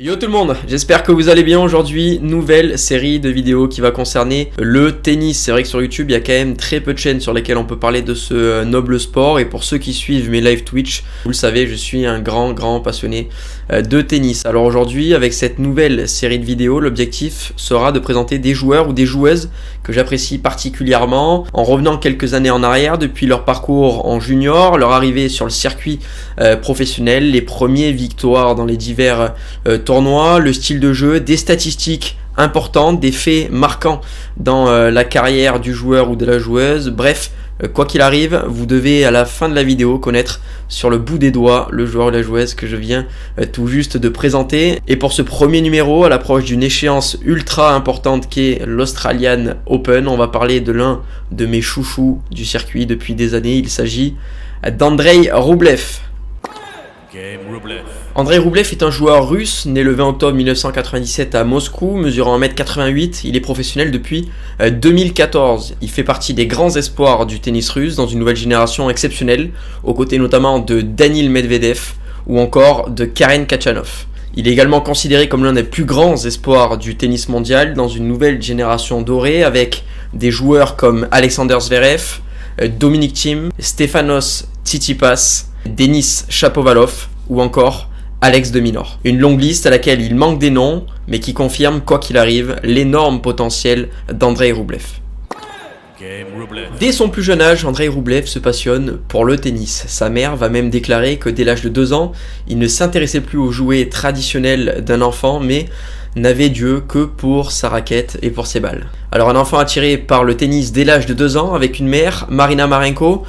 Yo tout le monde, j'espère que vous allez bien aujourd'hui. Nouvelle série de vidéos qui va concerner le tennis. C'est vrai que sur YouTube il y a quand même très peu de chaînes sur lesquelles on peut parler de ce noble sport. Et pour ceux qui suivent mes live Twitch, vous le savez, je suis un grand passionné de tennis. Alors aujourd'hui, avec cette nouvelle série de vidéos, l'objectif sera de présenter des joueurs ou des joueuses que j'apprécie particulièrement, en revenant quelques années en arrière depuis leur parcours en junior, leur arrivée sur le circuit professionnel, les premières victoires dans les divers tournoi, le style de jeu, des statistiques importantes, des faits marquants dans la carrière du joueur ou de la joueuse. Bref, quoi qu'il arrive, vous devez à la fin de la vidéo connaître sur le bout des doigts le joueur ou la joueuse que je viens tout juste de présenter. Et pour ce premier numéro, à l'approche d'une échéance ultra importante qu'est l'Australian Open, on va parler de l'un de mes chouchous du circuit depuis des années. Il s'agit d'Andrei Roublev. Andrei Roublev est un joueur russe, né le 20 octobre 1997 à Moscou, mesurant 1m88, il est professionnel depuis 2014. Il fait partie des grands espoirs du tennis russe dans une nouvelle génération exceptionnelle, aux côtés notamment de Daniil Medvedev ou encore de Karen Khachanov. Il est également considéré comme l'un des plus grands espoirs du tennis mondial dans une nouvelle génération dorée avec des joueurs comme Alexander Zverev, Dominic Thiem, Stefanos Tsitsipas, Denis Shapovalov ou encore Alex de Minaur. Une longue liste à laquelle il manque des noms, mais qui confirme, quoi qu'il arrive, l'énorme potentiel d'Andrei Roublev. Dès son plus jeune âge, Andrei Roublev se passionne pour le tennis. Sa mère va même déclarer que dès l'âge de 2 ans, il ne s'intéressait plus aux jouets traditionnels d'un enfant, mais n'avait d'yeux que pour sa raquette et pour ses balles. Alors un enfant attiré par le tennis dès l'âge de 2 ans avec une mère, Marina Marenko,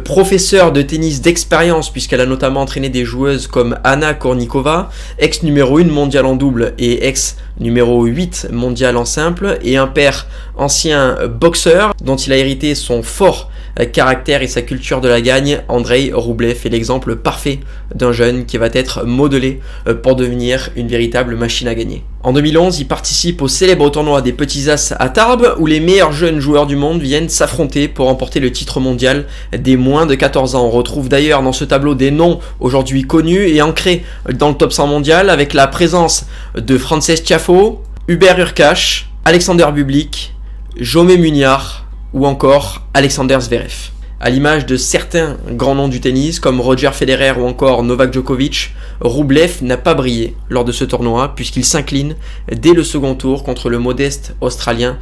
professeure de tennis d'expérience puisqu'elle a notamment entraîné des joueuses comme Anna Kournikova, ex numéro 1 mondiale en double et ex numéro 8 mondial en simple, et un père ancien boxeur dont il a hérité son fort caractère et sa culture de la gagne. Andrei Roublev est l'exemple parfait d'un jeune qui va être modelé pour devenir une véritable machine à gagner. En 2011, il participe au célèbre tournoi des Petits As à Tarbes où les meilleurs jeunes joueurs du monde viennent s'affronter pour remporter le titre mondial des moins de 14 ans. On retrouve d'ailleurs dans ce tableau des noms aujourd'hui connus et ancrés dans le top 100 mondial avec la présence de Frances Tiafoe, Hubert Hurkacz, Alexander Bublik, Jaume Mugnard ou encore Alexander Zverev. À l'image de certains grands noms du tennis comme Roger Federer ou encore Novak Djokovic, Roublev n'a pas brillé lors de ce tournoi puisqu'il s'incline dès le second tour contre le modeste Australien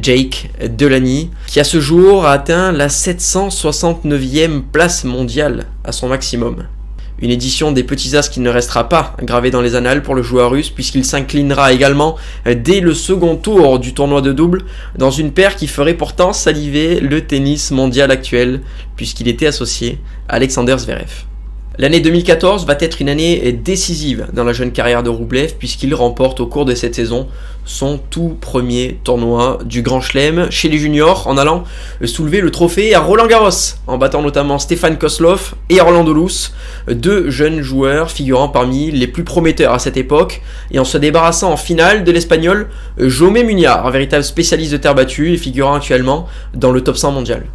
Jake Delany qui à ce jour a atteint la 769e place mondiale à son maximum. Une édition des Petits As qui ne restera pas gravée dans les annales pour le joueur russe puisqu'il s'inclinera également dès le second tour du tournoi de double dans une paire qui ferait pourtant saliver le tennis mondial actuel puisqu'il était associé à Alexander Zverev. L'année 2014 va être une année décisive dans la jeune carrière de Roublev puisqu'il remporte au cours de cette saison son tout premier tournoi du Grand Chelem chez les juniors en allant soulever le trophée à Roland-Garros en battant notamment Stefan Kozlov et Orlando Luz, 2 jeunes joueurs figurant parmi les plus prometteurs à cette époque et en se débarrassant en finale de l'espagnol Jaume Mugnard, un véritable spécialiste de terre battue et figurant actuellement dans le top 100 mondial.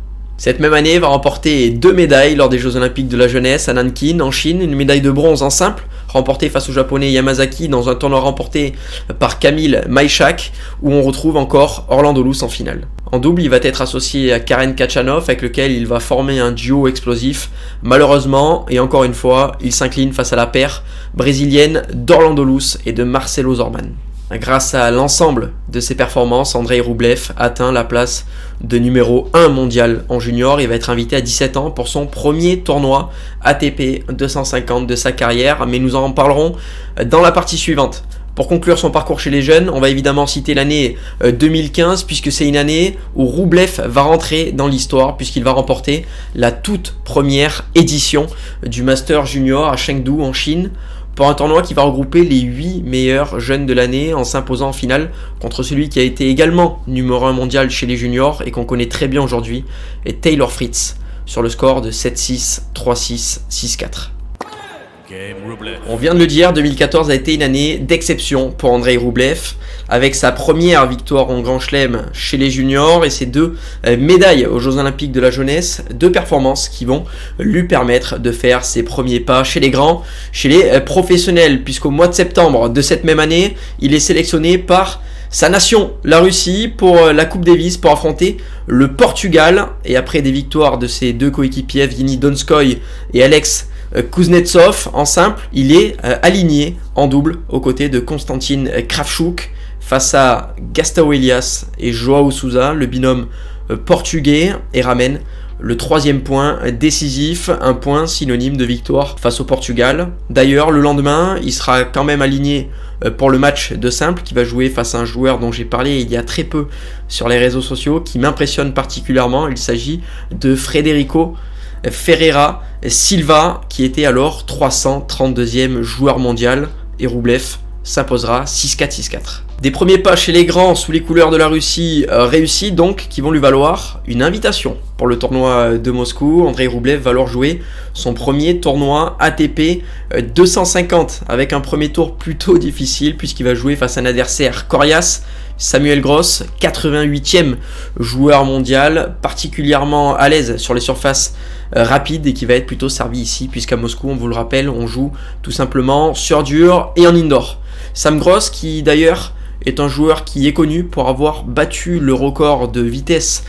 Cette même année va remporter 2 médailles lors des Jeux Olympiques de la jeunesse à Nankin en Chine, une médaille de bronze en simple remportée face au japonais Yamazaki dans un tournoi remporté par Kamil Maïchak où on retrouve encore Orlando Luz en finale. En double, il va être associé à Karen Khachanov avec lequel il va former un duo explosif. Malheureusement, et encore une fois, il s'incline face à la paire brésilienne d'Orlando Luz et de Marcelo Zorman. Grâce à l'ensemble de ses performances, Andrei Roublev atteint la place de numéro 1 mondial en junior et va être invité à 17 ans pour son premier tournoi ATP 250 de sa carrière, mais nous en parlerons dans la partie suivante. Pour conclure son parcours chez les jeunes, on va évidemment citer l'année 2015 puisque c'est une année où Roublev va rentrer dans l'histoire puisqu'il va remporter la toute première édition du Master Junior à Chengdu en Chine pour un tournoi qui va regrouper les 8 meilleurs jeunes de l'année en s'imposant en finale contre celui qui a été également numéro 1 mondial chez les juniors et qu'on connaît très bien aujourd'hui, et Taylor Fritz, sur le score de 7-6, 3-6, 6-4. On vient de le dire, 2014 a été une année d'exception pour Andrei Roublev, avec sa première victoire en Grand Chelem chez les juniors et ses 2 médailles aux Jeux Olympiques de la jeunesse, 2 performances qui vont lui permettre de faire ses premiers pas chez les grands, chez les professionnels, puisqu'au mois de septembre de cette même année, il est sélectionné par sa nation, la Russie, pour la Coupe Davis, pour affronter le Portugal. Et après des victoires de ses 2 coéquipiers, Evgeny Donskoy et Alex Kuznetsov en simple, il est aligné en double aux côtés de Konstantin Kravchuk face à Gastão Elias et João Sousa, le binôme portugais, et ramène le 3e point décisif, un point synonyme de victoire face au Portugal. D'ailleurs, le lendemain, il sera quand même aligné pour le match de simple qui va jouer face à un joueur dont j'ai parlé il y a très peu sur les réseaux sociaux, qui m'impressionne particulièrement. Il s'agit de Federico Ferreira Silva, qui était alors 332e joueur mondial, et Roublev s'imposera 6-4, 6-4. Des premiers pas chez les grands sous les couleurs de la Russie réussis donc, qui vont lui valoir une invitation pour le tournoi de Moscou. Andrei Roublev va alors jouer son premier tournoi ATP 250 avec un premier tour plutôt difficile puisqu'il va jouer face à un adversaire coriace, Samuel Gross, 88e joueur mondial, particulièrement à l'aise sur les surfaces rapides et qui va être plutôt servi ici puisqu'à Moscou, on vous le rappelle, on joue tout simplement sur dur et en indoor. Sam Gross, qui d'ailleurs est un joueur qui est connu pour avoir battu le record de vitesse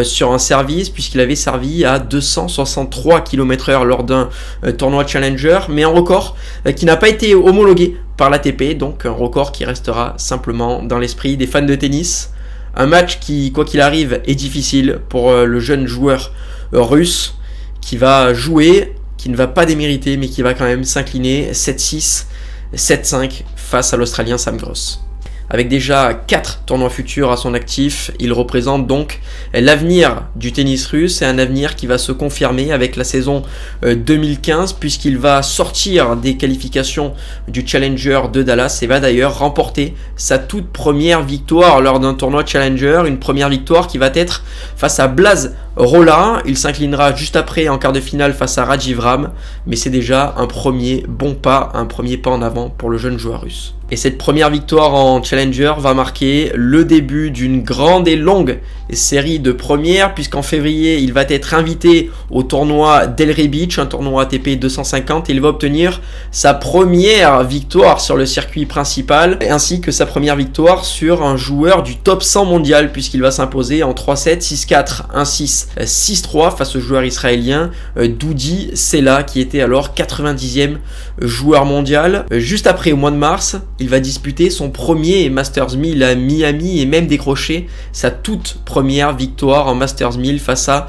sur un service, puisqu'il avait servi à 263 km/h lors d'un tournoi Challenger, mais un record qui n'a pas été homologué par l'ATP, donc un record qui restera simplement dans l'esprit des fans de tennis. Un match qui, quoi qu'il arrive, est difficile pour le jeune joueur russe qui va jouer, qui ne va pas démériter, mais qui va quand même s'incliner 7-6, 7-5 face à l'Australien Sam Gross. Avec déjà 4 tournois futurs à son actif, il représente donc l'avenir du tennis russe et un avenir qui va se confirmer avec la saison 2015 puisqu'il va sortir des qualifications du Challenger de Dallas et va d'ailleurs remporter sa toute première victoire lors d'un tournoi Challenger, une première victoire qui va être face à Blaž Rola. Il s'inclinera juste après en quart de finale face à Rajiv Ram, mais c'est déjà un premier bon pas, un premier pas en avant pour le jeune joueur russe. Et cette première victoire en Challenger va marquer le début d'une grande et longue série de premières, puisqu'en février, il va être invité au tournoi Delray Beach, un tournoi ATP 250, et il va obtenir sa première victoire sur le circuit principal, ainsi que sa première victoire sur un joueur du top 100 mondial, puisqu'il va s'imposer en 3-7, 6-4, 1-6, 6-3 face au joueur israélien Dudi Sela, qui était alors 90e joueur mondial. Juste après, au mois de mars, il va disputer son premier Masters 1000 à Miami et même décrocher sa toute première victoire en Masters 1000 face à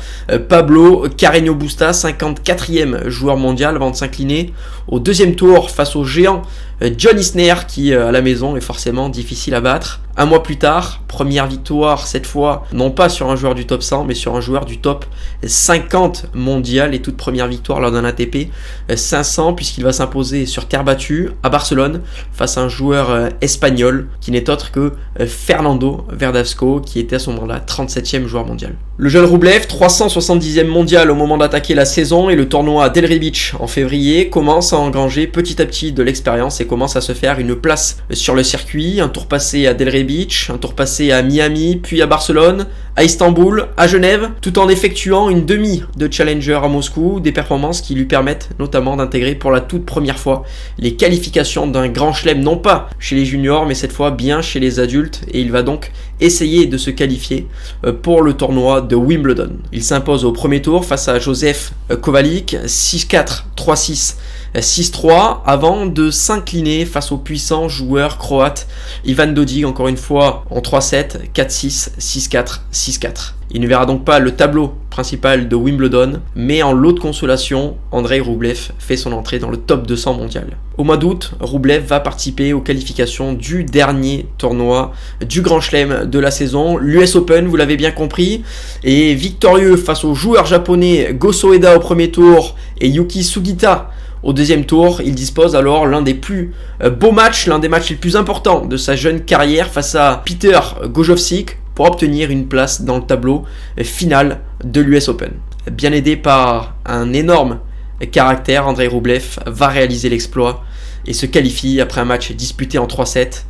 Pablo Carreño Busta, 54e joueur mondial, avant de s'incliner au deuxième tour face au géant John Isner qui à la maison est forcément difficile à battre. Un mois plus tard, première victoire cette fois non pas sur un joueur du top 100 mais sur un joueur du top 50 mondial et toute première victoire lors d'un ATP 500 puisqu'il va s'imposer sur terre battue à Barcelone face à un joueur espagnol qui n'est autre que Fernando Verdasco qui était à ce moment-là 37e joueur mondial. Le jeune Roublev, 370e mondial au moment d'attaquer la saison et le tournoi Delray Beach en février commence à engranger petit à petit de l'expérience et commence à se faire une place sur le circuit. Un tour passé à Delray Beach, un tour passé à Miami, puis à Barcelone, à Istanbul, à Genève, tout en effectuant une demi de Challenger à Moscou, des performances qui lui permettent notamment d'intégrer pour la toute première fois les qualifications d'un grand chelem, non pas chez les juniors, mais cette fois bien chez les adultes, et il va donc essayer de se qualifier pour le tournoi de Wimbledon. Il s'impose au premier tour face à Josef Kovalik, 6-4, 3-6, 6-3 avant de s'incliner face au puissant joueur croate Ivan Dodig, encore une fois en 3-7, 4-6, 6-4, 6-4. Il ne verra donc pas le tableau principal de Wimbledon, mais en lot de consolation, Andrei Roublev fait son entrée dans le top 200 mondial. Au mois d'août, Roublev va participer aux qualifications du dernier tournoi du Grand Chelem de la saison, l'US Open, vous l'avez bien compris, et victorieux face aux joueurs japonais Go Soeda au premier tour et Yuki Sugita au deuxième tour. Il dispose alors l'un des plus beaux matchs, l'un des matchs les plus importants de sa jeune carrière face à Peter Gojowczyk pour obtenir une place dans le tableau final de l'US Open. Bien aidé par un énorme caractère, Andrei Roublev va réaliser l'exploit et se qualifie après un match disputé en 3-7,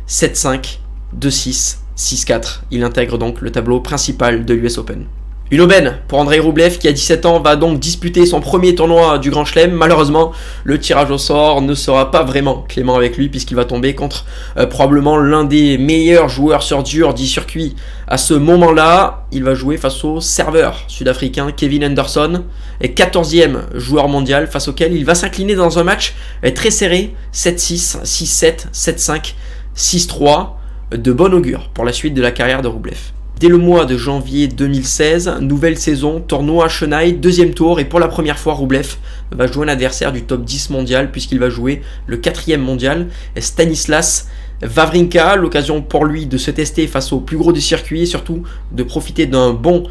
7-5, 2-6, 6-4. Il intègre donc le tableau principal de l'US Open. Une aubaine pour Andrei Roublev qui à 17 ans va donc disputer son premier tournoi du Grand Chelem. Malheureusement, le tirage au sort ne sera pas vraiment clément avec lui puisqu'il va tomber contre probablement l'un des meilleurs joueurs sur dur du circuit. À ce moment-là, il va jouer face au serveur sud-africain Kevin Anderson, 14e joueur mondial face auquel il va s'incliner dans un match très serré, 7-6, 6-7, 7-5, 6-3, de bon augure pour la suite de la carrière de Roublev. Dès le mois de janvier 2016, nouvelle saison, tournoi à Chennai, deuxième tour, et pour la première fois, Roublev va jouer un adversaire du top 10 mondial puisqu'il va jouer le 4e mondial, Stanislas Wawrinka. L'occasion pour lui de se tester face au plus gros du circuit et surtout de profiter d'un bon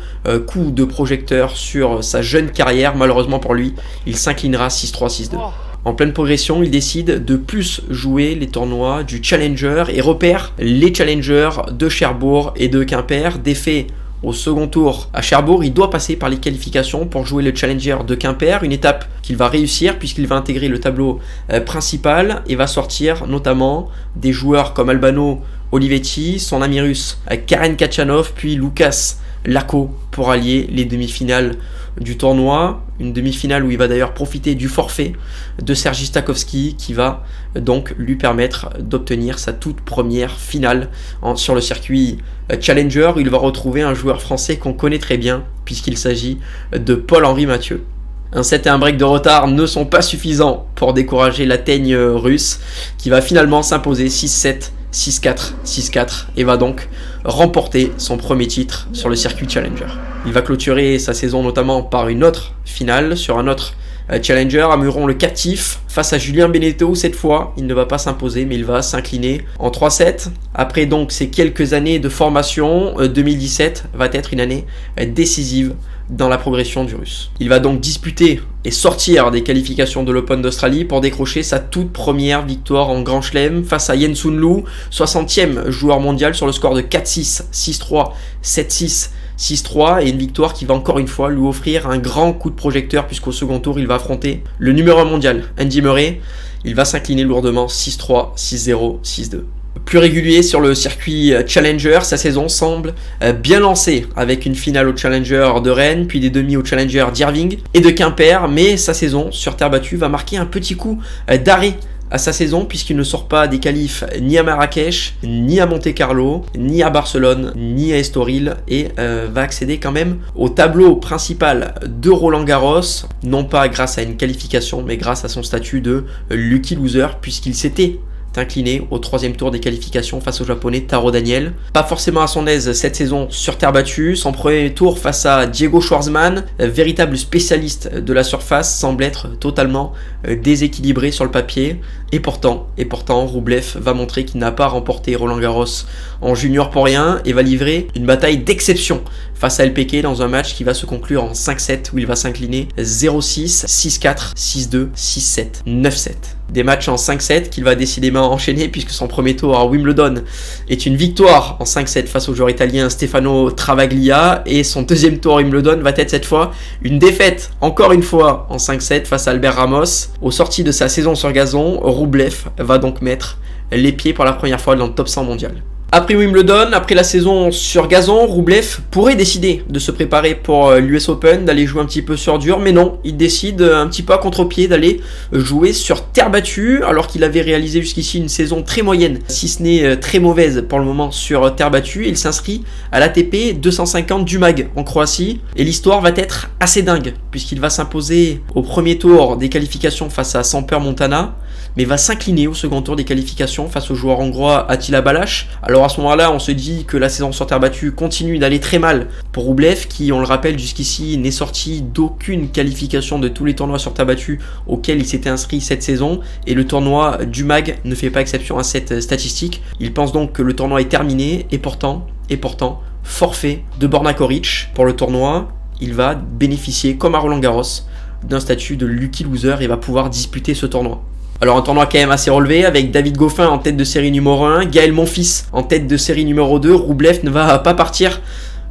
coup de projecteur sur sa jeune carrière. Malheureusement pour lui, il s'inclinera 6-3, 6-2. En pleine progression, il décide de plus jouer les tournois du Challenger et repère les Challengers de Cherbourg et de Quimper. Défait au second tour à Cherbourg, il doit passer par les qualifications pour jouer le Challenger de Quimper, une étape qu'il va réussir puisqu'il va intégrer le tableau principal et va sortir notamment des joueurs comme Albano Olivetti, son ami russe Karen Khachanov, puis Lucas Lacko pour allier les demi-finales du tournoi. Une demi-finale où il va d'ailleurs profiter du forfait de Sergi Stakhovski qui va donc lui permettre d'obtenir sa toute première finale sur le circuit Challenger. Il va retrouver un joueur français qu'on connaît très bien puisqu'il s'agit de Paul-Henri Mathieu. Un set et un break de retard ne sont pas suffisants pour décourager la teigne russe qui va finalement s'imposer 6-7, 6-4, 6-4 et va donc remporter son premier titre sur le circuit Challenger. Il va clôturer sa saison notamment par une autre finale sur un autre Challenger à Muron-le-Captif face à Julien Benneteau. Cette fois, il ne va pas s'imposer mais il va s'incliner en 3-7. Après donc ces quelques années de formation, 2017 va être une année décisive dans la progression du russe. Il va donc disputer et sortir des qualifications de l'Open d'Australie pour décrocher sa toute première victoire en Grand Chelem face à Yen Sun Lu, 60e joueur mondial sur le score de 4-6, 6-3, 7-6, 6-3 et une victoire qui va encore une fois lui offrir un grand coup de projecteur puisqu'au second tour il va affronter le numéro 1 mondial, Andy Murray. Il va s'incliner lourdement 6-3, 6-0, 6-2. Plus régulier sur le circuit Challenger, sa saison semble bien lancée avec une finale au Challenger de Rennes, puis des demi au Challenger d'Irving et de Quimper, mais sa saison sur terre battue va marquer un petit coup d'arrêt à sa saison puisqu'il ne sort pas des qualifs ni à Marrakech, ni à Monte-Carlo, ni à Barcelone, ni à Estoril et va accéder quand même au tableau principal de Roland-Garros, non pas grâce à une qualification mais grâce à son statut de lucky loser puisqu'il s'était incliné au 3e tour des qualifications face au japonais Taro Daniel. Pas forcément à son aise cette saison sur terre battue, son premier tour face à Diego Schwartzman, véritable spécialiste de la surface, semble être totalement déséquilibré sur le papier et pourtant Roublev va montrer qu'il n'a pas remporté Roland-Garros en junior pour rien et va livrer une bataille d'exception face à LPK dans un match qui va se conclure en 5-7 où il va s'incliner 0-6, 6-4, 6-2, 6-7, 9-7. Des matchs en 5-7 qu'il va décidément enchaîner puisque son premier tour à Wimbledon est une victoire en 5-7 face au joueur italien Stefano Travaglia et son deuxième tour à Wimbledon va être cette fois une défaite encore une fois en 5-7 face à Albert Ramos. Au sorti de sa saison sur gazon, Roublev va donc mettre les pieds pour la première fois dans le top 100 mondial. Après Wimbledon, après la saison sur gazon, Roublev pourrait décider de se préparer pour l'US Open, d'aller jouer un petit peu sur dur, mais non, il décide un petit peu à contre-pied d'aller jouer sur terre battue, alors qu'il avait réalisé jusqu'ici une saison très moyenne, si ce n'est très mauvaise pour le moment sur terre battue. Il s'inscrit à l'ATP 250 du MAG en Croatie, et l'histoire va être assez dingue, puisqu'il va s'imposer au premier tour des qualifications face à Samper Montana, mais va s'incliner au second tour des qualifications face au joueur hongrois Attila Balázs. Alors à ce moment-là, on se dit que la saison sur terre battue continue d'aller très mal pour Roublev, qui, on le rappelle jusqu'ici, n'est sorti d'aucune qualification de tous les tournois sur terre battue auxquels il s'était inscrit cette saison, et le tournoi du MAG ne fait pas exception à cette statistique. Il pense donc que le tournoi est terminé, et pourtant, forfait de Borna Coric pour le tournoi. Il va bénéficier, comme à Roland-Garros, d'un statut de lucky loser et va pouvoir disputer ce tournoi. Alors un tournoi quand même assez relevé avec David Goffin en tête de série numéro 1, Gaël Monfils en tête de série numéro 2. Roublev ne va pas partir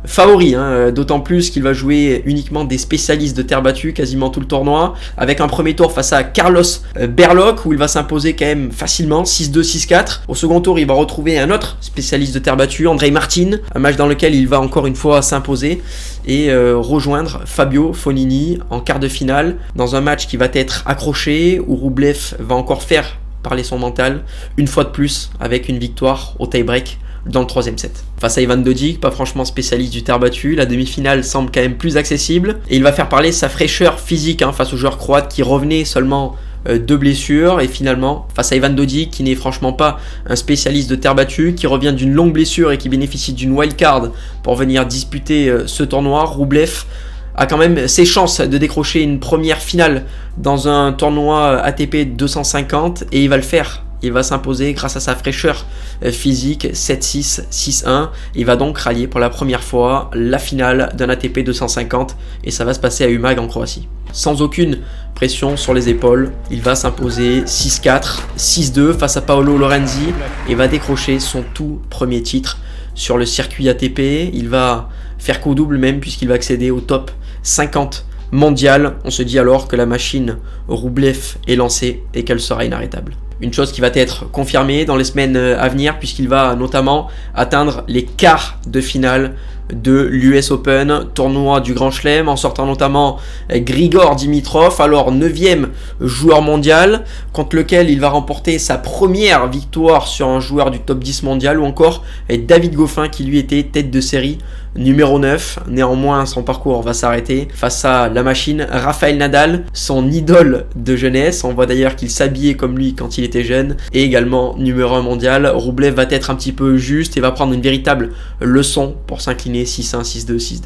favori, d'autant plus qu'il va jouer uniquement des spécialistes de terre battue quasiment tout le tournoi, avec un premier tour face à Carlos Berlocq où il va s'imposer quand même facilement 6-2, 6-4. Au second tour, il va retrouver un autre spécialiste de terre battue, Andrei Martin, un match dans lequel il va encore une fois s'imposer et rejoindre Fabio Fognini en quart de finale dans un match qui va être accroché où Roublev va encore faire parler son mental une fois de plus avec une victoire au tie-break dans le troisième set. Face à Ivan Dodig, pas franchement spécialiste du terre battue, la demi-finale semble quand même plus accessible et il va faire parler sa fraîcheur physique face au joueur croate qui revenait seulement de blessures et finalement face à Ivan Dodig qui n'est franchement pas un spécialiste de terre battue, qui revient d'une longue blessure et qui bénéficie d'une wildcard pour venir disputer ce tournoi, Roublev a quand même ses chances de décrocher une première finale dans un tournoi ATP 250 et il va le faire. Il va s'imposer grâce à sa fraîcheur physique 7-6, 6-1. Il va donc rallier pour la première fois la finale d'un ATP 250 et ça va se passer à Umag en Croatie. Sans aucune pression sur les épaules, il va s'imposer 6-4, 6-2 face à Paolo Lorenzi et va décrocher son tout premier titre sur le circuit ATP. Il va faire coup double même puisqu'il va accéder au top 50 mondial. On se dit alors que la machine Roublev est lancée et qu'elle sera inarrêtable. Une chose qui va être confirmée dans les semaines à venir puisqu'il va notamment atteindre les quarts de finale de l'US Open, tournoi du Grand Chelem, en sortant notamment Grigor Dimitrov, alors 9e joueur mondial, contre lequel il va remporter sa première victoire sur un joueur du top 10 mondial, ou encore David Goffin qui lui était tête de série numéro 9. Néanmoins, son parcours va s'arrêter face à la machine Rafael Nadal, son idole de jeunesse. On voit d'ailleurs qu'il s'habillait comme lui quand il était jeune, et également numéro 1 mondial. Roublev va être un petit peu juste et va prendre une véritable leçon pour s'incliner 6-1, 6-2, 6-2.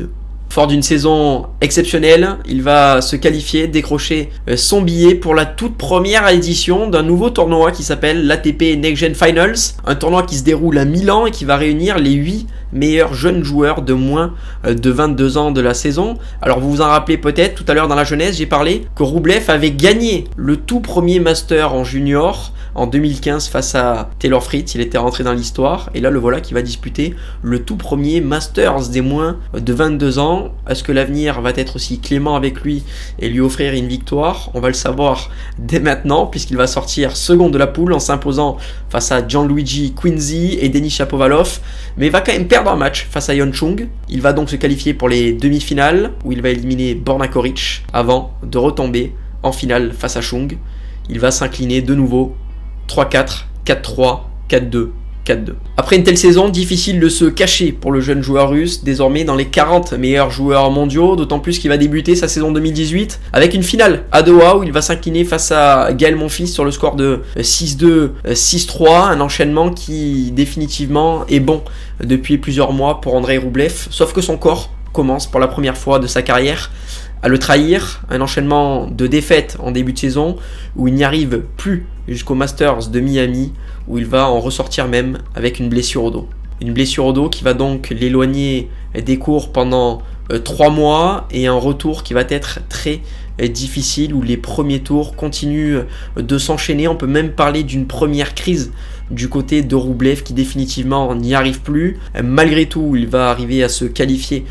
Fort d'une saison exceptionnelle, il va se qualifier, décrocher son billet pour la toute première édition d'un nouveau tournoi qui s'appelle l'ATP Next Gen Finals, un tournoi qui se déroule à Milan et qui va réunir les 8 meilleurs jeunes joueurs de moins de 22 ans de la saison. Alors vous vous en rappelez peut-être, tout à l'heure dans la jeunesse, j'ai parlé que Roublev avait gagné le tout premier Master en junior en 2015 face à Taylor Fritz. Il était rentré dans l'histoire et là le voilà qui va disputer le tout premier Masters des moins de 22 ans. Est-ce que l'avenir va être aussi clément avec lui et lui offrir une victoire? On va le savoir dès maintenant puisqu'il va sortir second de la poule en s'imposant face à Gianluigi Quinzi et Denis Shapovalov, mais il va quand même perdre un match face à Yeon Chung. Il va donc se qualifier pour les demi-finales où il va éliminer Borna Koric avant de retomber en finale face à Chung. Il va s'incliner de nouveau 3-4, 4-3, 4-2, 4-2. Après une telle saison, difficile de se cacher pour le jeune joueur russe, désormais dans les 40 meilleurs joueurs mondiaux, d'autant plus qu'il va débuter sa saison 2018 avec une finale à Doha où il va s'incliner face à Gaël Monfils sur le score de 6-2, 6-3, un enchaînement qui définitivement est bon depuis plusieurs mois pour Andrei Roublev, sauf que son corps commence pour la première fois de sa carrière à le trahir, un enchaînement de défaites en début de saison où il n'y arrive plus jusqu'au Masters de Miami où il va en ressortir même avec une blessure au dos. Une blessure au dos qui va donc l'éloigner des cours pendant 3 mois et un retour qui va être très difficile où les premiers tours continuent de s'enchaîner. On peut même parler d'une première crise du côté de Roublev qui définitivement n'y arrive plus. Malgré tout, il va arriver à se qualifier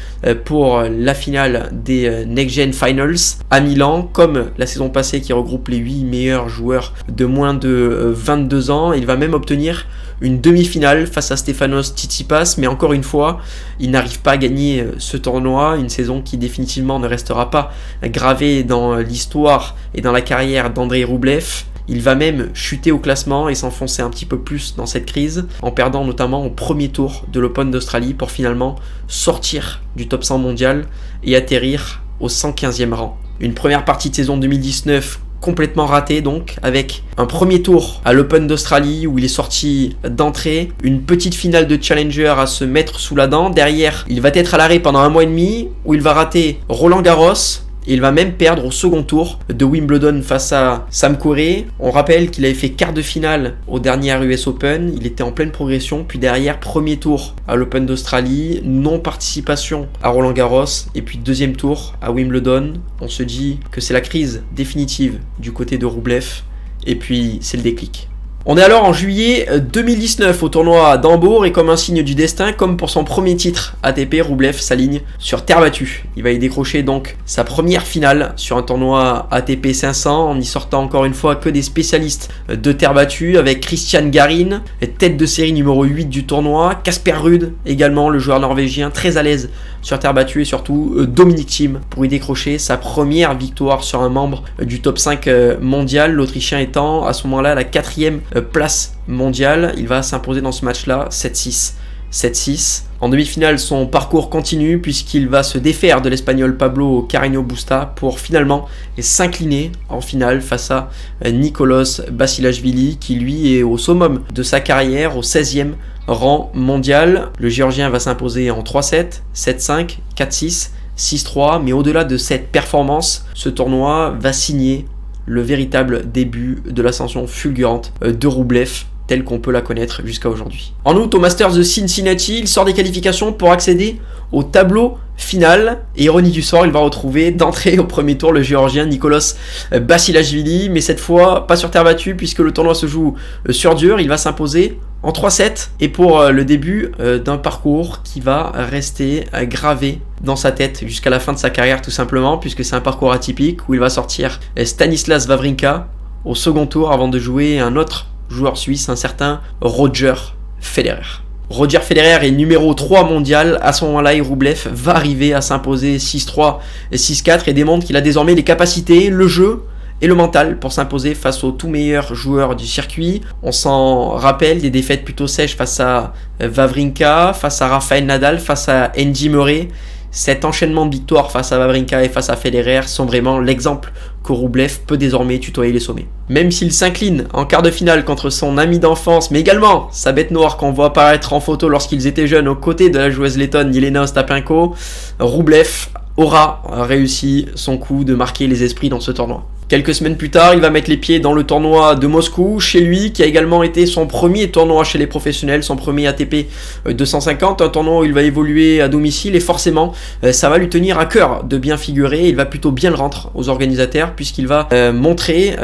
pour la finale des Next Gen Finals à Milan, comme la saison passée qui regroupe les 8 meilleurs joueurs de moins de 22 ans. Il va même obtenir une demi-finale face à Stefanos Tsitsipas, mais encore une fois, il n'arrive pas à gagner ce tournoi, une saison qui définitivement ne restera pas gravée dans l'histoire et dans la carrière d'Andrei Roublev. Il va même chuter au classement et s'enfoncer un petit peu plus dans cette crise, en perdant notamment au premier tour de l'Open d'Australie pour finalement sortir du top 100 mondial et atterrir au 115e rang. Une première partie de saison 2019 complètement raté donc, avec un premier tour à l'Open d'Australie où il est sorti d'entrée, une petite finale de Challenger à se mettre sous la dent. Derrière, il va être à l'arrêt pendant 1 mois et demi où il va rater Roland Garros. Et il va même perdre au second tour de Wimbledon face à Sam Querrey. On rappelle qu'il avait fait quart de finale au dernier US Open, il était en pleine progression, puis derrière premier tour à l'Open d'Australie, non participation à Roland Garros, et puis deuxième tour à Wimbledon. On se dit que c'est la crise définitive du côté de Roublev, et puis c'est le déclic. On est alors en juillet 2019 au tournoi d'Hambourg et comme un signe du destin, comme pour son premier titre ATP, Roublev s'aligne sur terre battue. Il va y décrocher donc sa première finale sur un tournoi ATP 500 en y sortant encore une fois que des spécialistes de terre battue avec Christian Garin, tête de série numéro 8 du tournoi, Casper Ruud également, le joueur norvégien très à l'aise sur terre battue et surtout Dominic Thiem pour y décrocher sa première victoire sur un membre du top 5 mondial, l'Autrichien étant à ce moment-là la 4e place mondiale. Il va s'imposer dans ce match-là 7-6. 7-6. En demi-finale, son parcours continue puisqu'il va se défaire de l'Espagnol Pablo Carreño Busta pour finalement s'incliner en finale face à Nicolas Basilashvili qui lui est au summum de sa carrière, au 16e rang mondial. Le Géorgien va s'imposer en 3-7, 7-5, 4-6, 6-3, mais au-delà de cette performance, ce tournoi va signer le véritable début de l'ascension fulgurante de Roublev telle qu'on peut la connaître jusqu'à aujourd'hui. En août, au Masters de Cincinnati, il sort des qualifications pour accéder au tableau final. Et ironie du sort, il va retrouver d'entrée au premier tour le Géorgien Nicolas Basilashvili, mais cette fois pas sur terre battue puisque le tournoi se joue sur dur. Il va s'imposer en 3-7 et pour le début d'un parcours qui va rester gravé dans sa tête jusqu'à la fin de sa carrière tout simplement, puisque c'est un parcours atypique où il va sortir Stanislas Wawrinka au second tour avant de jouer un autre joueur suisse, un certain Roger Federer. Roger Federer est numéro 3 mondial. À ce moment-là, Roublev va arriver à s'imposer 6-3 et 6-4 et démontre qu'il a désormais les capacités, le jeu et le mental pour s'imposer face aux tout meilleurs joueurs du circuit. On s'en rappelle, des défaites plutôt sèches face à Wawrinka, face à Rafael Nadal, face à Andy Murray. Cet enchaînement de victoires face à Wawrinka et face à Federer sont vraiment l'exemple que Roublev peut désormais tutoyer les sommets. Même s'il s'incline en quart de finale contre son ami d'enfance, mais également sa bête noire qu'on voit apparaître en photo lorsqu'ils étaient jeunes aux côtés de la joueuse lettonne Jelena Ostapenko, Roublev aura réussi son coup de marquer les esprits dans ce tournoi. Quelques semaines plus tard, il va mettre les pieds dans le tournoi de Moscou, chez lui, qui a également été son premier tournoi chez les professionnels, son premier ATP 250, un tournoi où il va évoluer à domicile et forcément, ça va lui tenir à cœur de bien figurer. Il va plutôt bien le rendre aux organisateurs puisqu'il va montrer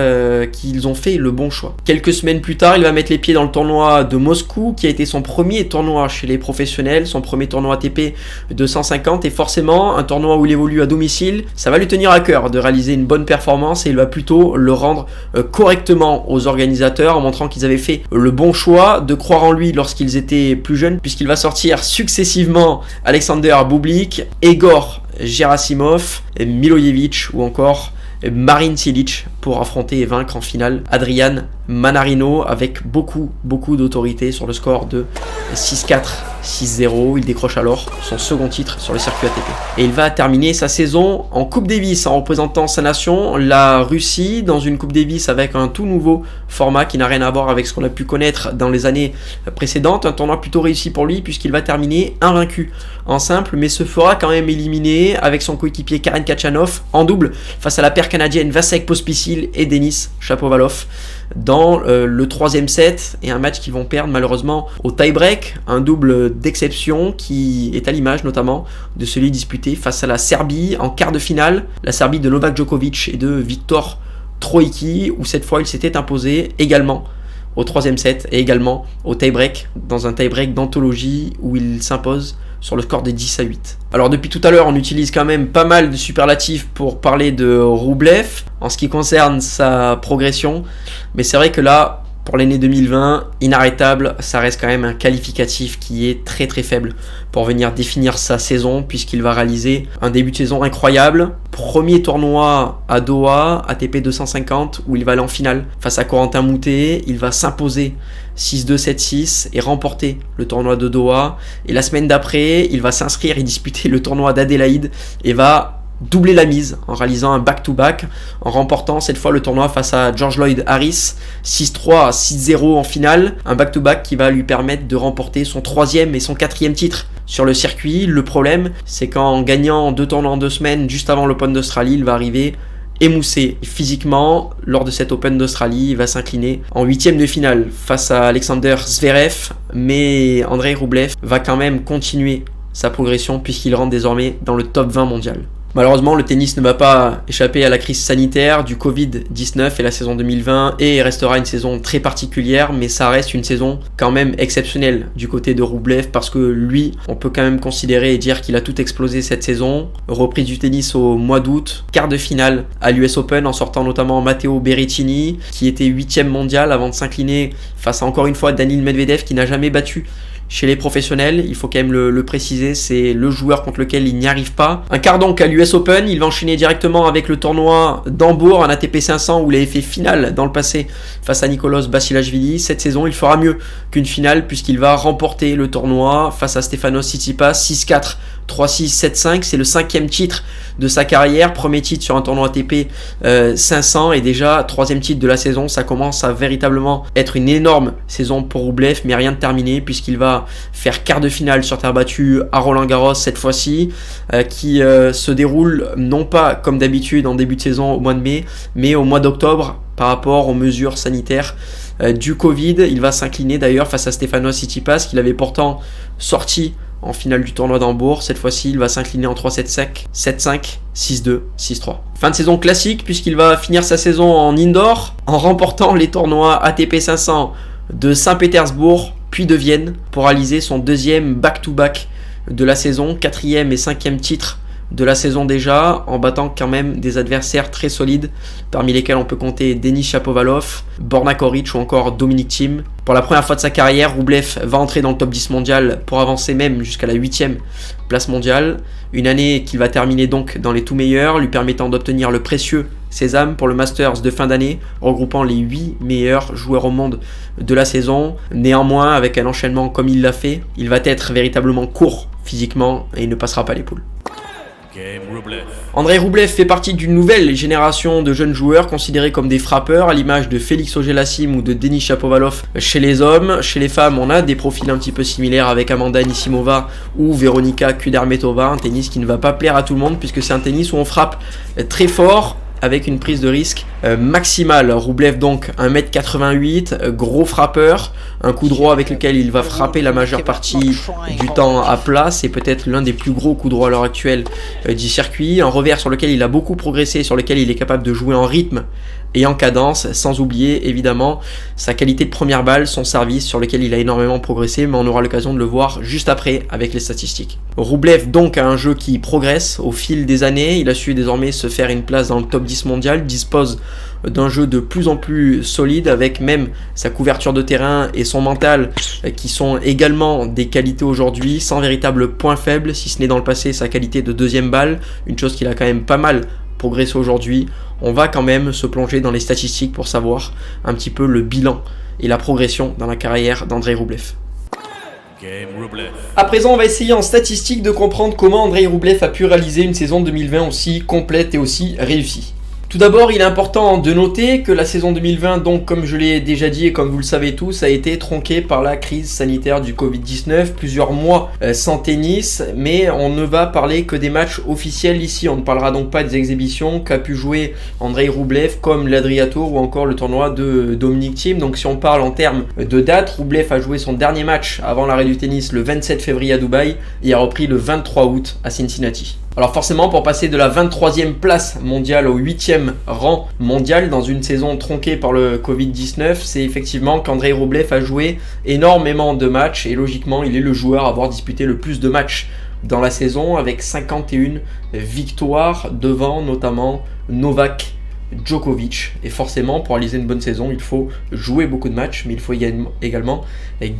qu'ils ont fait le bon choix. Quelques semaines plus tard, il va mettre les pieds dans le tournoi de Moscou, qui a été son premier tournoi chez les professionnels, son premier tournoi ATP 250 et forcément, un tournoi où il évolue à domicile, ça va lui tenir à cœur de réaliser une bonne performance et il va plutôt le rendre correctement aux organisateurs en montrant qu'ils avaient fait le bon choix de croire en lui lorsqu'ils étaient plus jeunes puisqu'il va sortir successivement Alexander Bublik, Egor Gerasimov, Milojevic ou encore Marin Cilic pour affronter et vaincre en finale Adrian Manarino avec beaucoup d'autorité sur le score de 6-4, 6-0. Il décroche alors son second titre sur le circuit ATP. Et il va terminer sa saison en Coupe Davis en représentant sa nation, la Russie, dans une Coupe Davis avec un tout nouveau format qui n'a rien à voir avec ce qu'on a pu connaître dans les années précédentes. Un tournoi plutôt réussi pour lui puisqu'il va terminer invaincu en simple, mais se fera quand même éliminer avec son coéquipier Karen Khachanov en double face à la paire canadienne Vasek Pospisil et Denis Shapovalov dans le troisième set et un match qu'ils vont perdre malheureusement au tie-break, un double d'exception qui est à l'image notamment de celui disputé face à la Serbie en quart de finale, la Serbie de Novak Djokovic et de Viktor Troicki, où cette fois il s'était imposé également au troisième set et également au tie-break, dans un tie-break d'anthologie où il s'impose sur le score des 10-8. Alors depuis tout à l'heure, on utilise quand même pas mal de superlatifs pour parler de Roublev en ce qui concerne sa progression, mais c'est vrai que là, pour l'année 2020, inarrêtable, ça reste quand même un qualificatif qui est très faible pour venir définir sa saison puisqu'il va réaliser un début de saison incroyable. Premier tournoi à Doha, ATP 250, où il va aller en finale face à Corentin Moutet. Il va s'imposer 6-2, 7-6 et remporter le tournoi de Doha. Et la semaine d'après, il va s'inscrire et disputer le tournoi d'Adélaïde et va doubler la mise en réalisant un back-to-back, en remportant cette fois le tournoi face à George Lloyd Harris, 6-3 à 6-0 en finale, un back-to-back qui va lui permettre de remporter son troisième et son quatrième titre sur le circuit. Le problème, c'est qu'en gagnant 2 tournois en 2 semaines, juste avant l'Open d'Australie, il va arriver émoussé physiquement lors de cet Open d'Australie. Il va s'incliner en 8e de finale face à Alexander Zverev, mais Andrei Roublev va quand même continuer sa progression puisqu'il rentre désormais dans le top 20 mondial. Malheureusement, le tennis ne va pas échapper à la crise sanitaire du Covid-19 et la saison 2020 et restera une saison très particulière, mais ça reste une saison quand même exceptionnelle du côté de Roublev parce que lui, on peut quand même considérer et dire qu'il a tout explosé cette saison. Reprise du tennis au mois d'août, quart de finale à l'US Open en sortant notamment Matteo Berrettini qui était 8e mondial avant de s'incliner face à encore une fois Daniil Medvedev qui n'a jamais battu chez les professionnels, il faut quand même le préciser, c'est le joueur contre lequel il n'y arrive pas. Un quart donc à l'US Open, il va enchaîner directement avec le tournoi d'Hambourg, un ATP 500 où il avait fait finale dans le passé face à Nicolas Basilashvili. Cette saison, il fera mieux qu'une finale puisqu'il va remporter le tournoi face à Stefanos Tsitsipas 6-4. 3-6, 7-5, c'est le 5e titre de sa carrière, premier titre sur un tournoi ATP 500 et déjà 3e titre de la saison. Ça commence à véritablement être une énorme saison pour Roublev, mais rien de terminé puisqu'il va faire quart de finale sur terre battue à Roland-Garros cette fois-ci, qui se déroule non pas comme d'habitude en début de saison au mois de mai, mais au mois d'octobre par rapport aux mesures sanitaires du Covid. Il va s'incliner d'ailleurs face à Stefanos Tsitsipas qu'il avait pourtant sorti en finale du tournoi d'Hambourg. Cette fois-ci, il va s'incliner en 3-7, 7-5, 6-2, 6-3. Fin de saison classique puisqu'il va finir sa saison en indoor en remportant les tournois ATP 500 de Saint-Pétersbourg puis de Vienne pour réaliser son deuxième back-to-back de la saison, 4e et 5e titre de la saison déjà, en battant quand même des adversaires très solides, parmi lesquels on peut compter Denis Shapovalov, Borna Koric ou encore Dominic Thiem. Pour la première fois de sa carrière, Roublev va entrer dans le top 10 mondial pour avancer même jusqu'à la 8e place mondiale. Une année qu'il va terminer donc dans les tout meilleurs, lui permettant d'obtenir le précieux sésame pour le Masters de fin d'année, regroupant les 8 meilleurs joueurs au monde de la saison. Néanmoins, avec un enchaînement comme il l'a fait, il va être véritablement court physiquement et il ne passera pas les poules. Andrei Roublev fait partie d'une nouvelle génération de jeunes joueurs considérés comme des frappeurs, à l'image de Félix Auger-Aliassime ou de Denis Shapovalov chez les hommes. Chez les femmes, on a des profils un petit peu similaires avec Amanda Anisimova ou Veronika Kudermetova, un tennis qui ne va pas plaire à tout le monde puisque c'est un tennis où on frappe très fort avec une prise de risque maximale. Roublev donc 1m88, gros frappeur, un coup droit avec lequel il va frapper la majeure partie du temps à plat, c'est peut-être l'un des plus gros coups droits à l'heure actuelle du circuit, un revers sur lequel il a beaucoup progressé, sur lequel il est capable de jouer en rythme et en cadence, sans oublier évidemment sa qualité de première balle, son service sur lequel il a énormément progressé, mais on aura l'occasion de le voir juste après avec les statistiques. Roublev donc a un jeu qui progresse au fil des années, il a su désormais se faire une place dans le top 10 mondial, dispose d'un jeu de plus en plus solide avec même sa couverture de terrain et son mental qui sont également des qualités aujourd'hui, sans véritable point faible, si ce n'est dans le passé sa qualité de deuxième balle, une chose qu'il a quand même pas mal progressé aujourd'hui. On va quand même se plonger dans les statistiques pour savoir un petit peu le bilan et la progression dans la carrière d'Andrei Roublev. À présent, on va essayer en statistique de comprendre comment Andrei Roublev a pu réaliser une saison 2020 aussi complète et aussi réussie. Tout d'abord, il est important de noter que la saison 2020, donc comme je l'ai déjà dit et comme vous le savez tous, a été tronquée par la crise sanitaire du Covid-19, plusieurs mois sans tennis, mais on ne va parler que des matchs officiels ici, on ne parlera donc pas des exhibitions qu'a pu jouer Andrei Roublev comme l'Adria Tour ou encore le tournoi de Dominic Thiem. Donc si on parle en termes de date, Roublev a joué son dernier match avant l'arrêt du tennis le 27 février à Dubaï et a repris le 23 août à Cincinnati. Alors forcément, pour passer de la 23e place mondiale au 8e rang mondial dans une saison tronquée par le Covid-19, c'est effectivement qu'Andrei Roublev a joué énormément de matchs et logiquement, il est le joueur à avoir disputé le plus de matchs dans la saison avec 51 victoires devant notamment Novak Djokovic. Et forcément, pour réaliser une bonne saison, il faut jouer beaucoup de matchs, mais il faut également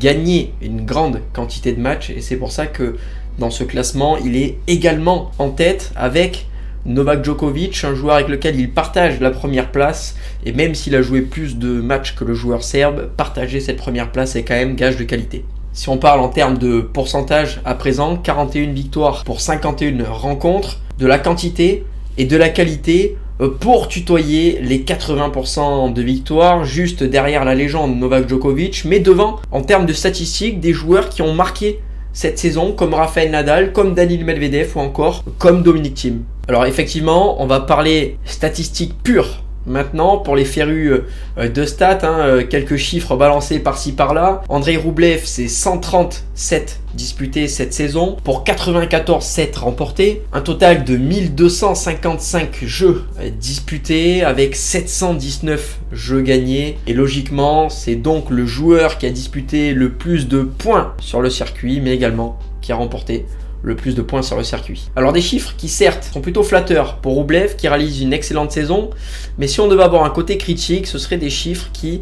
gagner une grande quantité de matchs et c'est pour ça que dans ce classement, il est également en tête avec Novak Djokovic, un joueur avec lequel il partage la première place. Et même s'il a joué plus de matchs que le joueur serbe, partager cette première place est quand même gage de qualité. Si on parle en termes de pourcentage à présent, 41 victoires pour 51 rencontres, de la quantité et de la qualité pour tutoyer les 80% de victoires, juste derrière la légende Novak Djokovic, mais devant, en termes de statistiques, des joueurs qui ont marqué cette saison, comme Rafael Nadal, comme Daniil Medvedev ou encore comme Dominic Thiem. Alors effectivement, on va parler statistiques pures Maintenant, pour les férus de stats, quelques chiffres balancés par-ci par-là. Andrei Roublev, c'est 137 disputés cette saison pour 94 sets remportés. Un total de 1255 jeux disputés avec 719 jeux gagnés. Et logiquement, c'est donc le joueur qui a disputé le plus de points sur le circuit, mais également qui a remporté le plus de points sur le circuit. Alors des chiffres qui certes sont plutôt flatteurs pour Roublev qui réalise une excellente saison, mais si on devait avoir un côté critique, ce seraient des chiffres qui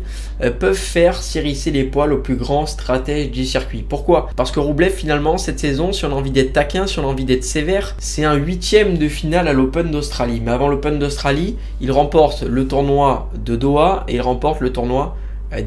peuvent faire s'hérisser les poils aux plus grands stratèges du circuit. Pourquoi? Parce que Roublev finalement cette saison, si on a envie d'être taquin, si on a envie d'être sévère, c'est un 8e de finale à l'Open d'Australie. Mais avant l'Open d'Australie, il remporte le tournoi de Doha et il remporte le tournoi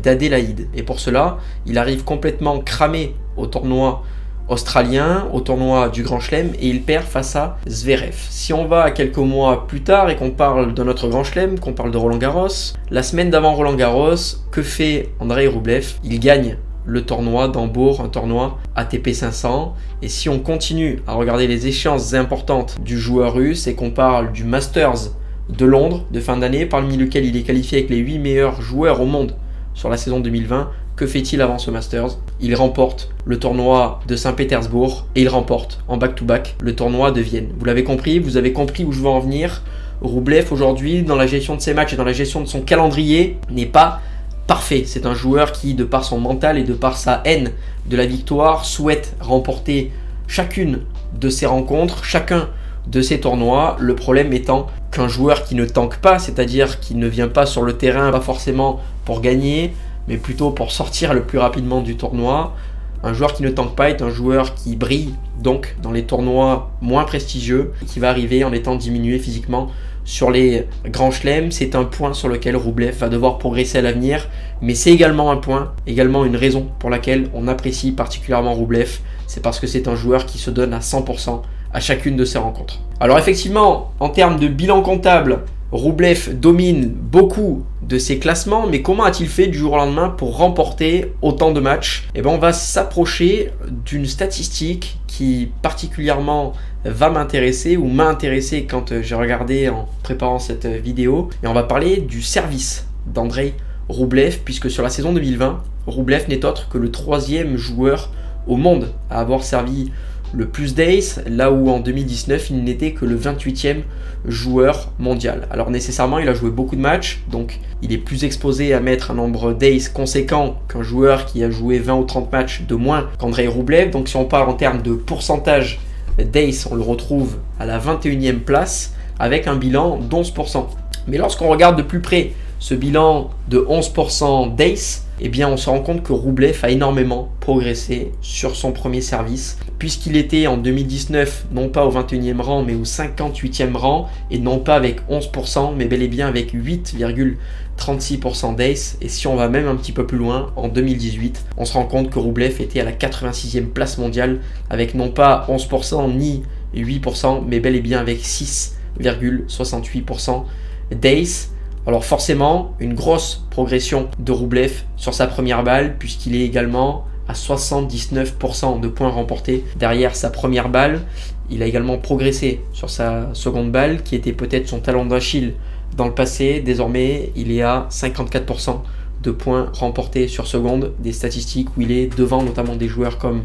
d'Adélaïde. Et pour cela, il arrive complètement cramé au tournoi australien, au tournoi du Grand Chelem, et il perd face à Zverev. Si on va quelques mois plus tard et qu'on parle de notre Grand Chelem, qu'on parle de Roland Garros, la semaine d'avant Roland Garros, que fait Andrei Roublev? Il gagne le tournoi d'Hambourg, un tournoi ATP 500. Et si on continue à regarder les échéances importantes du joueur russe et qu'on parle du Masters de Londres de fin d'année, parmi lesquels il est qualifié avec les 8 meilleurs joueurs au monde sur la saison 2020, que fait-il avant ce Masters? Il remporte le tournoi de Saint-Pétersbourg et il remporte en back-to-back le tournoi de Vienne. Vous l'avez compris, vous avez compris où je veux en venir. Roublev aujourd'hui, dans la gestion de ses matchs et dans la gestion de son calendrier, n'est pas parfait. C'est un joueur qui, de par son mental et de par sa haine de la victoire, souhaite remporter chacune de ses rencontres, chacun de ces tournois. Le problème étant qu'un joueur qui ne tanque pas, c'est-à-dire qui ne vient pas sur le terrain, pas forcément pour gagner, mais plutôt pour sortir le plus rapidement du tournoi. Un joueur qui ne tanque pas est un joueur qui brille donc dans les tournois moins prestigieux, qui va arriver en étant diminué physiquement sur les grands chelems. C'est un point sur lequel Roublev va devoir progresser à l'avenir, mais c'est également un point, également une raison pour laquelle on apprécie particulièrement Roublev, c'est parce que c'est un joueur qui se donne à 100% à chacune de ses rencontres. Alors effectivement, en termes de bilan comptable, Roublev domine beaucoup de ses classements, mais comment a-t-il fait du jour au lendemain pour remporter autant de matchs? Eh bien, on va s'approcher d'une statistique qui particulièrement va m'intéresser ou m'a intéressé quand j'ai regardé en préparant cette vidéo. Et on va parler du service d'Andrei Roublev, puisque sur la saison 2020, Roublev n'est autre que le 3e joueur au monde à avoir servi le plus d'ace, là où en 2019 il n'était que le 28e joueur mondial. Alors nécessairement il a joué beaucoup de matchs, donc il est plus exposé à mettre un nombre d'ace conséquent qu'un joueur qui a joué 20 ou 30 matchs de moins qu'Andrei Roublev. Donc si on parle en termes de pourcentage d'ace, on le retrouve à la 21e place avec un bilan d'11%. Mais lorsqu'on regarde de plus près ce bilan de 11% d'ace, eh bien on se rend compte que Roublev a énormément progressé sur son premier service, puisqu'il était en 2019 non pas au 21e rang mais au 58e rang, et non pas avec 11% mais bel et bien avec 8,36% d'ace. Et si on va même un petit peu plus loin, en 2018, on se rend compte que Roublev était à la 86e place mondiale avec non pas 11% ni 8% mais bel et bien avec 6,68% d'ace. Alors forcément, une grosse progression de Roublev sur sa première balle, puisqu'il est également à 79% de points remportés derrière sa première balle. Il a également progressé sur sa seconde balle, qui était peut-être son talon d'Achille dans le passé. Désormais, il est à 54% de points remportés sur seconde, des statistiques où il est devant notamment des joueurs comme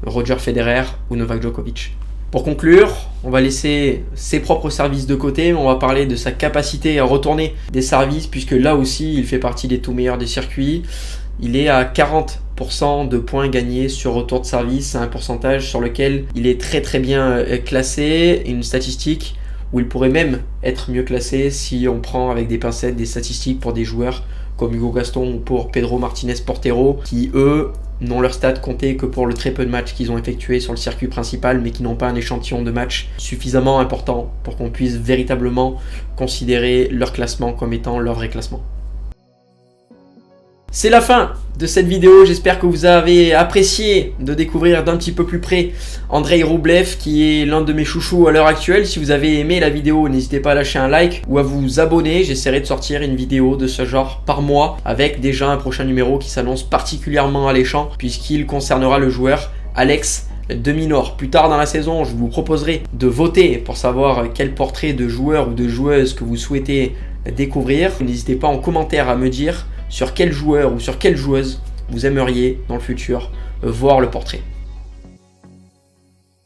Roger Federer ou Novak Djokovic. Pour conclure, on va laisser ses propres services de côté, mais on va parler de sa capacité à retourner des services, puisque là aussi, il fait partie des tout meilleurs des circuits. Il est à 40% de points gagnés sur retour de service, c'est un pourcentage sur lequel il est très très bien classé, une statistique où il pourrait même être mieux classé si on prend avec des pincettes des statistiques pour des joueurs comme Hugo Gaston ou pour Pedro Martinez Portero, qui eux n'ont leur stats compté que pour le très peu de matchs qu'ils ont effectués sur le circuit principal, mais qui n'ont pas un échantillon de matchs suffisamment important pour qu'on puisse véritablement considérer leur classement comme étant leur vrai classement. C'est la fin de cette vidéo, j'espère que vous avez apprécié de découvrir d'un petit peu plus près Andrei Roublev, qui est l'un de mes chouchous à l'heure actuelle. Si vous avez aimé la vidéo, n'hésitez pas à lâcher un like ou à vous abonner. J'essaierai de sortir une vidéo de ce genre par mois, avec déjà un prochain numéro qui s'annonce particulièrement alléchant, puisqu'il concernera le joueur Alex de Minaur. Plus tard dans la saison, je vous proposerai de voter pour savoir quel portrait de joueur ou de joueuse que vous souhaitez découvrir. N'hésitez pas en commentaire à me dire sur quel joueur ou sur quelle joueuse vous aimeriez dans le futur voir le portrait.